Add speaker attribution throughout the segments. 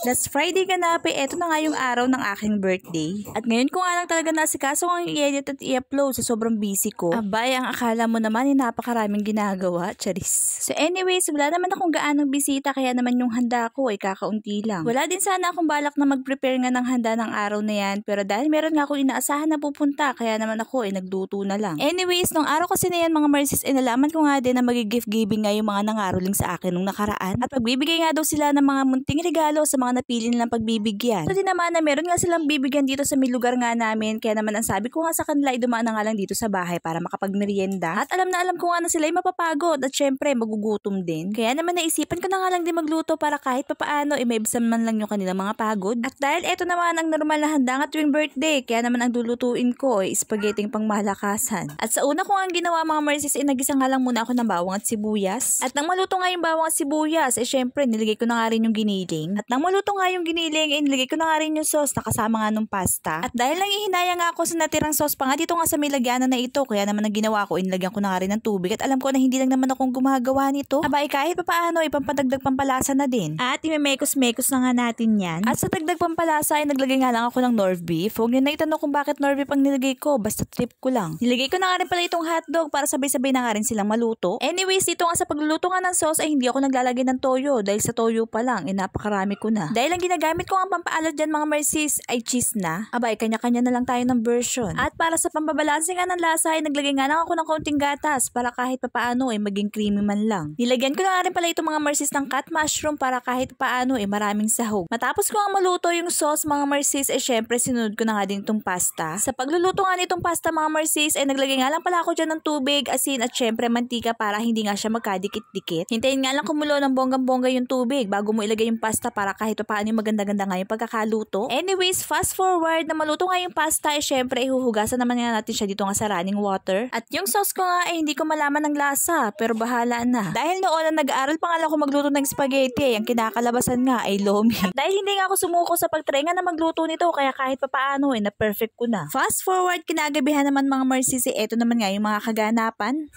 Speaker 1: Last Friday ganapin, eto na nga yung araw ng aking birthday. At ngayon ko nga lang talaga nasikaso ang i-edit at i-upload sa sobrang busy ko. Abay, ang akala mo naman ay napakaraming ginagawa, charis. So anyways, wala naman akong gaanong bisita kaya naman yung handa ko ay kakaunti lang. Wala din sana akong balak na mag-prepare nga ng handa ng araw na yan, pero dahil meron nga akong inaasahan na pupunta, kaya naman ako ay nagluto na lang. Anyways, nung araw kasi na yan mga Marcies, nalaman ko nga din na mag-gift giving nga yung mga nangaroling sa akin nung nakaraan. At pagbibigay nga daw sila ng mga munting regalo sa mga napili nilang pagbibigyan. So din naman na meron nga silang bibigyan dito sa may lugar nga namin, kaya naman ang sabi ko nga sa kanila ay dumaan na nga lang dito sa bahay para makapagmerienda. At alam ko nga na sila ay mapapagod at syempre magugutom din. Kaya naman naisipan ko na nga lang din magluto para kahit papaano ay maibsan man lang yung kanilang mga pagod. At dahil eto naman ang normal na handa nga tuwing birthday, kaya naman ang lulutuin ko ay spaghetti pang malakasan. At sa una ko nga ang ginawa mga Marcies ay nagisa nga lang muna ako ng bawang at sibuyas. At nang maluto nga yung bawang at sibuyas, eh syempre niligay ko na nga rin yung giniling. At nang maluto nga yung giniling, eh nilagay ko na nga rin yung sauce na kasama nga nung pasta. At dahil nangihinaya nga ako sa natirang sauce pa nga dito nga sa may lagyanan na ito, kaya naman ang ginawa ko, inilagyan ko na nga rin ng tubig. At alam ko na hindi lang naman akong gumagawa nito. Abay kahit papaano, ipampadagdag pampalasa na din. At imemekos-mekos na nga natin yan. At sa dagdag pampalasa ay naglagay nga lang ako ng Knorr beef. Huwag nyo na itanong kung bakit Knorr beef ang nilagay ko, basta trip ko lang. Nilagay ko na nga rin pala itong hotdog para sabay-sabay na nga rin silang maluto. Anyways, dito nga sa pagluluto nga ng sauce ay hindi ako naglalagay ng toyo dahil sa toyo pa lang, napakarami ko na. Dahil ang ginagamit ko ang pampaalat dyan mga Marcies ay cheese na. Abay, kanya-kanya na lang tayo ng version. At para sa pambabalanse nga ng lasa ay naglagay nga lang ako ng kaunting gatas para kahit papaano ay maging creamy man lang. Nilagyan ko na nga rin pala itong mga Marcies ng cut mushroom para kahit papaano ay maraming sahog. Matapos ko ang maluto yung sauce mga Marcies ay syempre sinunod ko na nga din itong pasta. Sa pagluluto nga nitong pasta mga Marcies ay naglagay nga lang pala ako dyan ng tubig, asin at syempre mantika para hindi nga siya magkadikit-dikit. Hintayin nga lang kumulo ng bonggang-bongga yung tubig bago mo ilagay yung pasta para kahit papaano yung maganda-ganda nga yung pagkakaluto. Anyways, fast forward na maluto nga yung pasta ay syempre ihuhugasan naman nga natin siya dito nga sa running water. At yung sauce ko nga ay hindi ko malaman ng lasa pero bahala na. Dahil noon na nag-aaral pa nga ako magluto ng spaghetti, ang kinakalabasan nga ay lomi. Dahil hindi nga ako sumuko sa pagtry nga na magluto nito kaya kahit papaano ay na-perfect ko na. Fast forward kinagabihan naman mga Marcies, eto naman nga yung mga kaganapan.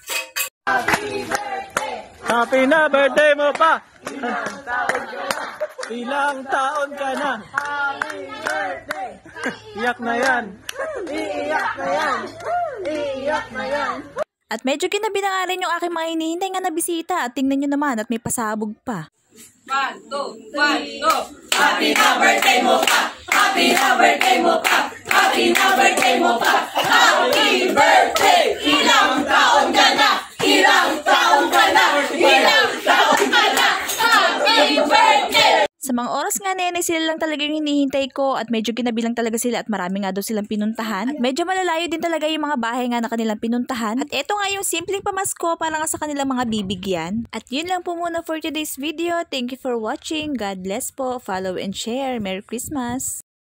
Speaker 2: Happy birthday!
Speaker 3: Happy na birthday mo pa! Ilang taon ka na?
Speaker 2: Happy birthday!
Speaker 3: Iyak na yan!
Speaker 2: Iiyak na yan! Iiyak na yan!
Speaker 1: At medyo ginabi na nga rin yung aking mga hinihintay nga na bisita at tingnan nyo naman at may pasabog pa.
Speaker 2: 1, 2, 1, go! Happy na birthday mo pa! Happy na birthday mo pa! Happy na birthday mo pa! Happy birthday! Ilang taon ka na! Ilang taon ka na! Ilang taon ka na! Happy birthday!
Speaker 1: Sa mga oras nga nene, sila lang talaga yung hinihintay ko at medyo ginabi lang talaga sila at marami nga daw silang pinuntahan. At medyo malalayo din talaga yung mga bahay nga na kanilang pinuntahan. At eto nga yung simpleng pamasko para nga sa kanilang mga bibigyan. At yun lang po muna for today's video. Thank you for watching. God bless po. Follow and share. Merry Christmas!